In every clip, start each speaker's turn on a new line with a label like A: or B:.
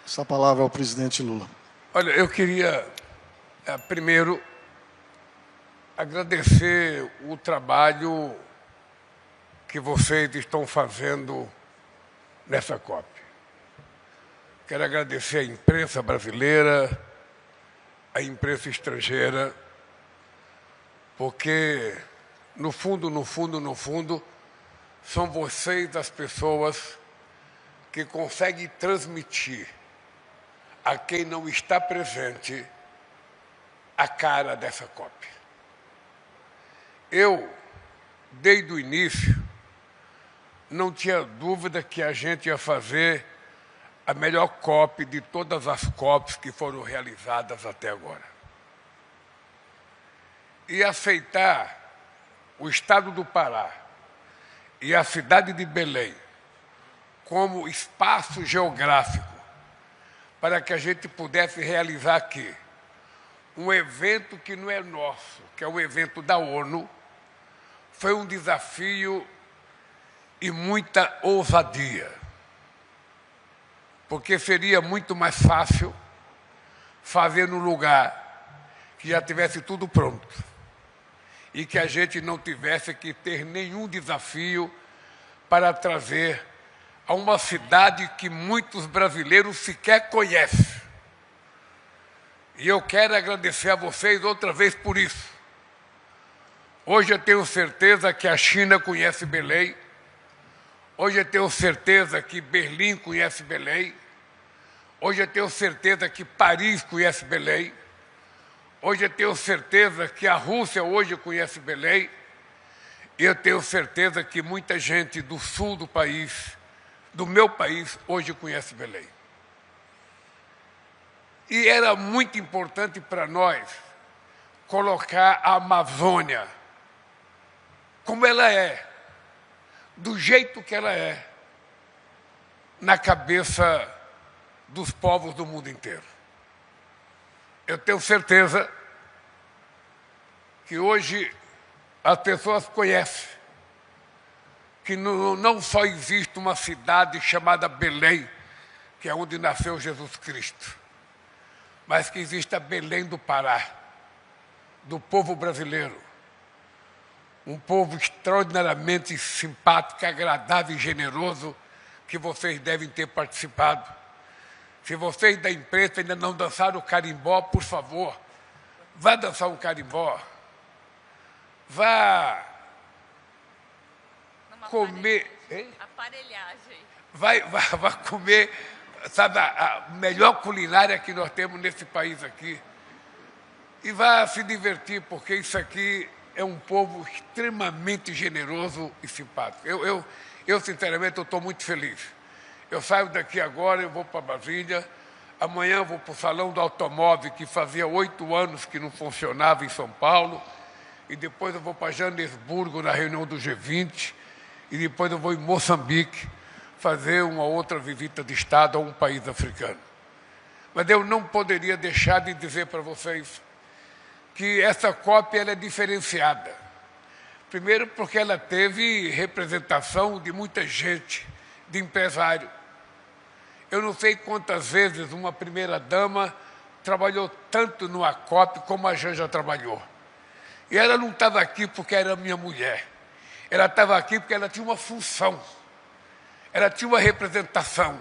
A: Essa palavra ao presidente Lula.
B: Olha, eu queria, primeiro, agradecer o trabalho que vocês estão fazendo nessa COP. Quero agradecer à imprensa brasileira, à imprensa estrangeira, porque, no fundo, são vocês as pessoas que conseguem transmitir a quem não está presente a cara dessa COP. Eu, desde o início, não tinha dúvida que a gente ia fazer a melhor COP de todas as COPs que foram realizadas até agora. E aceitar o estado do Pará e a cidade de Belém como espaço geográfico para que a gente pudesse realizar aqui um evento que não é nosso, que é o evento da ONU, foi um desafio e muita ousadia. Porque seria muito mais fácil fazer no lugar que já tivesse tudo pronto e que a gente não tivesse que ter nenhum desafio para trazer a uma cidade que muitos brasileiros sequer conhecem. E eu quero agradecer a vocês outra vez por isso. Hoje eu tenho certeza que a China conhece Belém. Hoje eu tenho certeza que Berlim conhece Belém. Hoje eu tenho certeza que Paris conhece Belém. Hoje eu tenho certeza que a Rússia hoje conhece Belém. E eu tenho certeza que muita gente do sul do país, do meu país, hoje conhece Belém. E era muito importante para nós colocar a Amazônia como ela é, do jeito que ela é, na cabeça dos povos do mundo inteiro. Eu tenho certeza que hoje as pessoas conhecem que não só existe uma cidade chamada Belém, que é onde nasceu Jesus Cristo, mas que existe a Belém do Pará, do povo brasileiro, um povo extraordinariamente simpático, agradável e generoso, que vocês devem ter participado. Se vocês da imprensa ainda não dançaram o carimbó, por favor, vá dançar um carimbó, vá comer,
C: aparelhagem.
B: Vai comer, sabe, a melhor culinária que nós temos nesse país aqui. E vá se divertir, porque isso aqui é um povo extremamente generoso e simpático. Eu sinceramente, estou muito feliz. Eu saio daqui agora, eu vou para Brasília, amanhã eu vou para o Salão do Automóvel, que fazia 8 anos que não funcionava em São Paulo, e depois eu vou para Joanesburgo, na reunião do G20, e depois eu vou em Moçambique fazer uma outra visita de Estado a um país africano. Mas eu não poderia deixar de dizer para vocês que essa COP ela é diferenciada. Primeiro porque ela teve representação de muita gente, de empresário. Eu não sei quantas vezes uma primeira-dama trabalhou tanto numa COP como a Janja trabalhou. E ela não estava aqui porque era minha mulher. Ela estava aqui porque ela tinha uma função. Ela tinha uma representação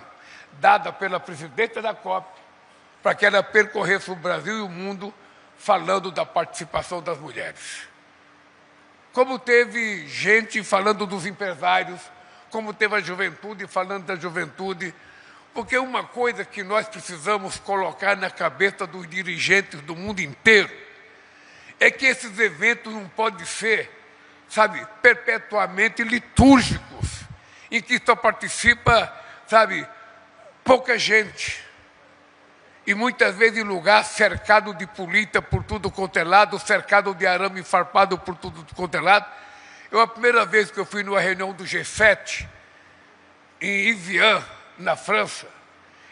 B: dada pela presidenta da COP para que ela percorresse o Brasil e o mundo falando da participação das mulheres. Como teve gente falando dos empresários, como teve a juventude falando da juventude, porque uma coisa que nós precisamos colocar na cabeça dos dirigentes do mundo inteiro é que esses eventos não podem ser, sabe, perpetuamente litúrgicos, em que só participa, sabe, pouca gente. E muitas vezes em lugar cercado de polícia por tudo quanto é lado, cercado de arame farpado por tudo quanto é lado. A primeira vez que eu fui numa reunião do G7, em Evian, na França,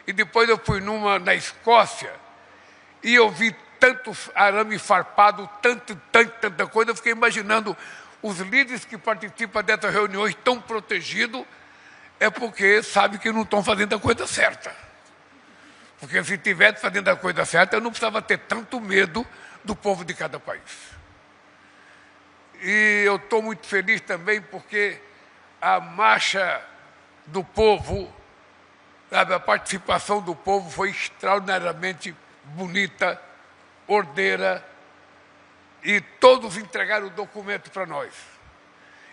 B: e depois eu fui numa na Escócia, e eu vi tantos arame farpado, tanta coisa, eu fiquei imaginando os líderes que participam dessas reuniões tão protegidos, é porque sabem que não estão fazendo a coisa certa. Porque se estivesse fazendo a coisa certa, eu não precisava ter tanto medo do povo de cada país. E eu estou muito feliz também porque a marcha do povo, sabe, a participação do povo foi extraordinariamente bonita, ordeira, e todos entregaram o documento para nós.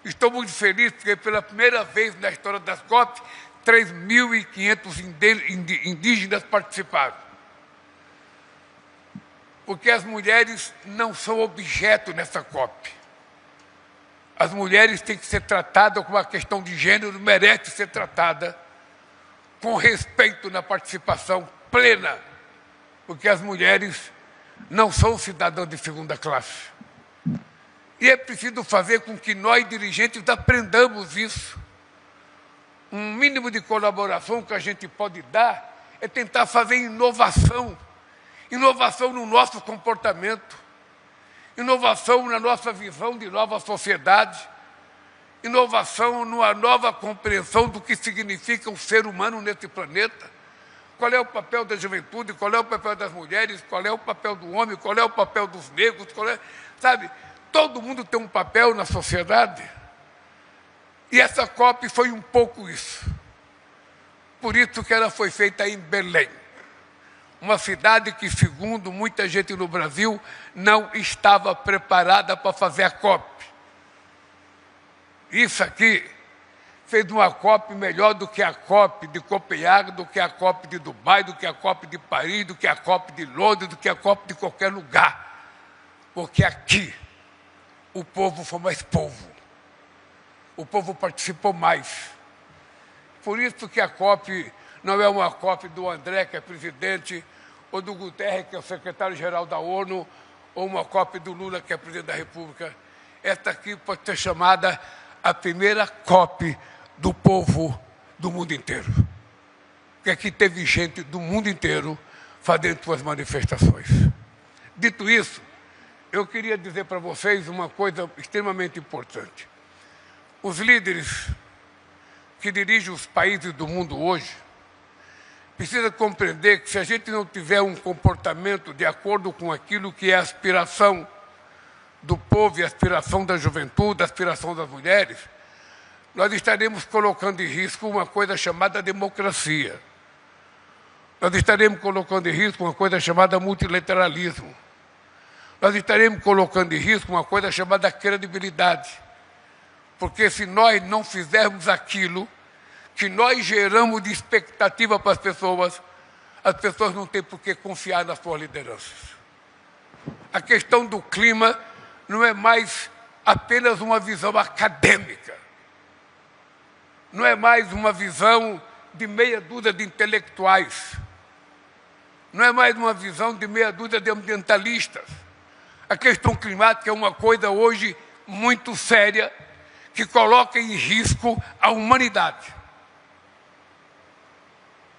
B: Estou muito feliz porque pela primeira vez na história das COP, 3.500 indígenas participaram. Porque as mulheres não são objeto nessa COP. As mulheres têm que ser tratadas como uma questão de gênero, merece ser tratada com respeito na participação plena, porque as mulheres não são cidadãs de segunda classe. E é preciso fazer com que nós, dirigentes, aprendamos isso. Um mínimo de colaboração que a gente pode dar é tentar fazer inovação. Inovação no nosso comportamento, inovação na nossa visão de nova sociedade, inovação numa nova compreensão do que significa um ser humano nesse planeta. Qual é o papel da juventude, qual é o papel das mulheres, qual é o papel do homem, qual é o papel dos negros, sabe? Todo mundo tem um papel na sociedade. E essa COP foi um pouco isso. Por isso que ela foi feita em Belém. Uma cidade que, segundo muita gente no Brasil, não estava preparada para fazer a COP. Isso aqui fez uma COP melhor do que a COP de Copenhague, do que a COP de Dubai, do que a COP de Paris, do que a COP de Londres, do que a COP de qualquer lugar. Porque aqui o povo foi mais povo. O povo participou mais. Por isso que a COP não é uma COP do André, que é presidente, ou do Guterres, que é o secretário-geral da ONU, ou uma COP do Lula, que é presidente da República. Esta aqui pode ser chamada a primeira COP do povo do mundo inteiro. Porque aqui teve gente do mundo inteiro fazendo suas manifestações. Dito isso, eu queria dizer para vocês uma coisa extremamente importante. Os líderes que dirigem os países do mundo hoje precisam compreender que se a gente não tiver um comportamento de acordo com aquilo que é a aspiração do povo e a aspiração da juventude, a aspiração das mulheres, nós estaremos colocando em risco uma coisa chamada democracia. Nós estaremos colocando em risco uma coisa chamada multilateralismo. Nós estaremos colocando em risco uma coisa chamada credibilidade. Porque se nós não fizermos aquilo que nós geramos de expectativa para as pessoas não têm por que confiar nas suas lideranças. A questão do clima não é mais apenas uma visão acadêmica. Não é mais uma visão de meia dúzia de intelectuais. Não é mais uma visão de meia dúzia de ambientalistas. A questão climática é uma coisa hoje muito séria que coloca em risco a humanidade.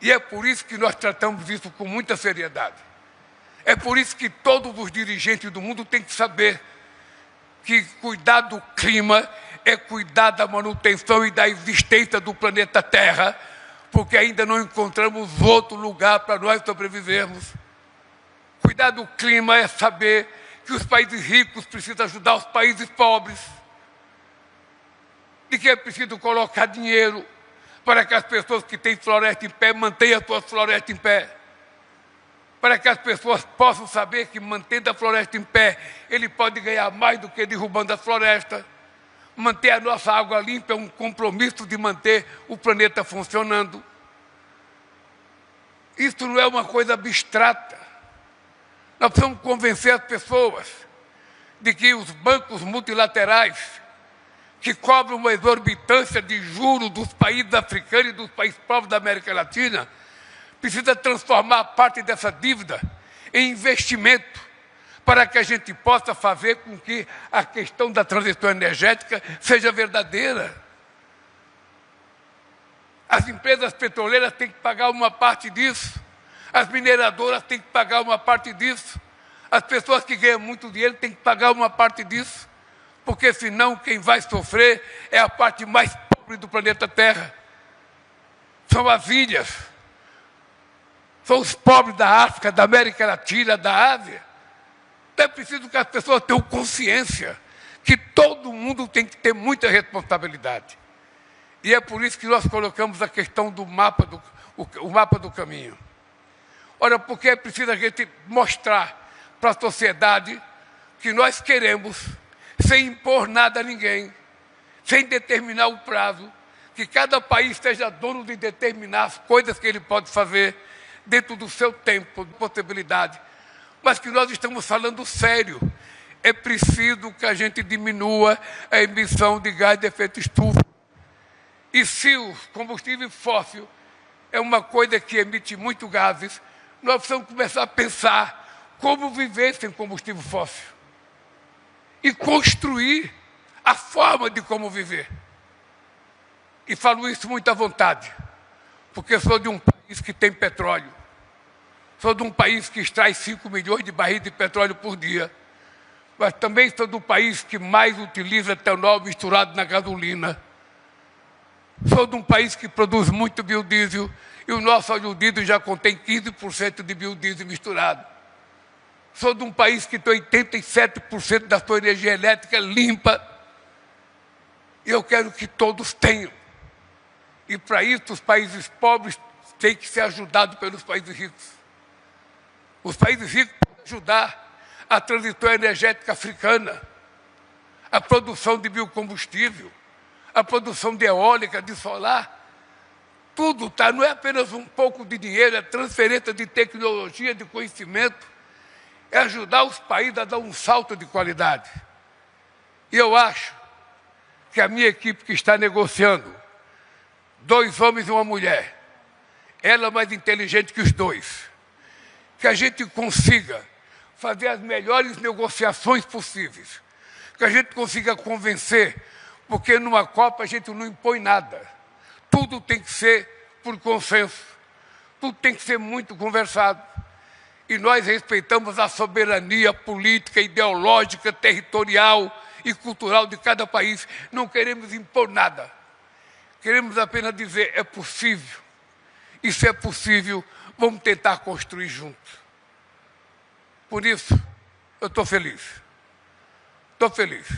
B: E é por isso que nós tratamos isso com muita seriedade. É por isso que todos os dirigentes do mundo têm que saber que cuidar do clima é cuidar da manutenção e da existência do planeta Terra, porque ainda não encontramos outro lugar para nós sobrevivermos. Cuidar do clima é saber que os países ricos precisam ajudar os países pobres, de que é preciso colocar dinheiro para que as pessoas que têm floresta em pé mantenham a sua floresta em pé, para que as pessoas possam saber que, mantendo a floresta em pé, ele pode ganhar mais do que derrubando a floresta. Manter a nossa água limpa é um compromisso de manter o planeta funcionando. Isso não é uma coisa abstrata. Nós precisamos convencer as pessoas de que os bancos multilaterais, que cobram uma exorbitância de juros dos países africanos e dos países pobres da América Latina, precisa transformar parte dessa dívida em investimento para que a gente possa fazer com que a questão da transição energética seja verdadeira. As empresas petroleiras têm que pagar uma parte disso, as mineradoras têm que pagar uma parte disso, as pessoas que ganham muito dinheiro têm que pagar uma parte disso, porque senão quem vai sofrer é a parte mais pobre do planeta Terra. São as ilhas. São os pobres da África, da América Latina, da Ásia. Então é preciso que as pessoas tenham consciência que todo mundo tem que ter muita responsabilidade. E é por isso que nós colocamos a questão do mapa do caminho. Ora, porque é preciso a gente mostrar para a sociedade que nós queremos, sem impor nada a ninguém, sem determinar o prazo, que cada país seja dono de determinar as coisas que ele pode fazer dentro do seu tempo, de possibilidade, mas que nós estamos falando sério. É preciso que a gente diminua a emissão de gás de efeito estufa. E se o combustível fóssil é uma coisa que emite muito gases, nós precisamos começar a pensar como viver sem combustível fóssil e construir a forma de como viver. E falo isso muito à vontade, porque sou de um país que tem petróleo, sou de um país que extrai 5 milhões de barris de petróleo por dia, mas também sou do país que mais utiliza etanol misturado na gasolina. Sou de um país que produz muito biodiesel e o nosso óleo diesel já contém 15% de biodiesel misturado. Sou de um país que tem 87% da sua energia elétrica limpa e eu quero que todos tenham. E para isso os países pobres têm que ser ajudados pelos países ricos. Os países ricos podem ajudar a transição energética africana, a produção de biocombustível, a produção de eólica, de solar, tudo tá, não é apenas um pouco de dinheiro, é transferência de tecnologia, de conhecimento, é ajudar os países a dar um salto de qualidade. E eu acho que a minha equipe que está negociando, 2 homens e uma mulher, ela é mais inteligente que os dois, que a gente consiga fazer as melhores negociações possíveis, que a gente consiga convencer, porque numa Copa a gente não impõe nada. Tudo tem que ser por consenso. Tudo tem que ser muito conversado. E nós respeitamos a soberania política, ideológica, territorial e cultural de cada país. Não queremos impor nada. Queremos apenas dizer, é possível. E se é possível, vamos tentar construir juntos. Por isso, eu estou feliz. Estou feliz.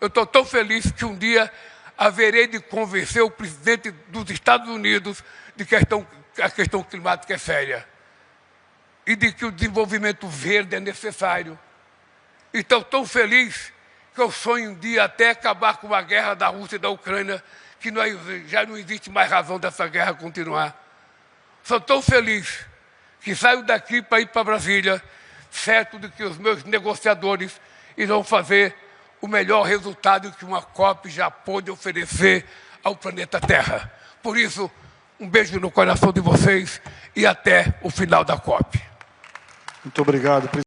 B: Eu estou tão feliz que um dia haverei de convencer o presidente dos Estados Unidos de que a questão climática é séria e de que o desenvolvimento verde é necessário. E estou tão feliz que eu sonho um dia até acabar com a guerra da Rússia e da Ucrânia, que já não existe mais razão dessa guerra continuar. Sou tão feliz que saio daqui para ir para Brasília, certo de que os meus negociadores irão fazer o melhor resultado que uma COP já pôde oferecer ao planeta Terra. Por isso, um beijo no coração de vocês e até o final da COP.
A: Muito obrigado, presidente.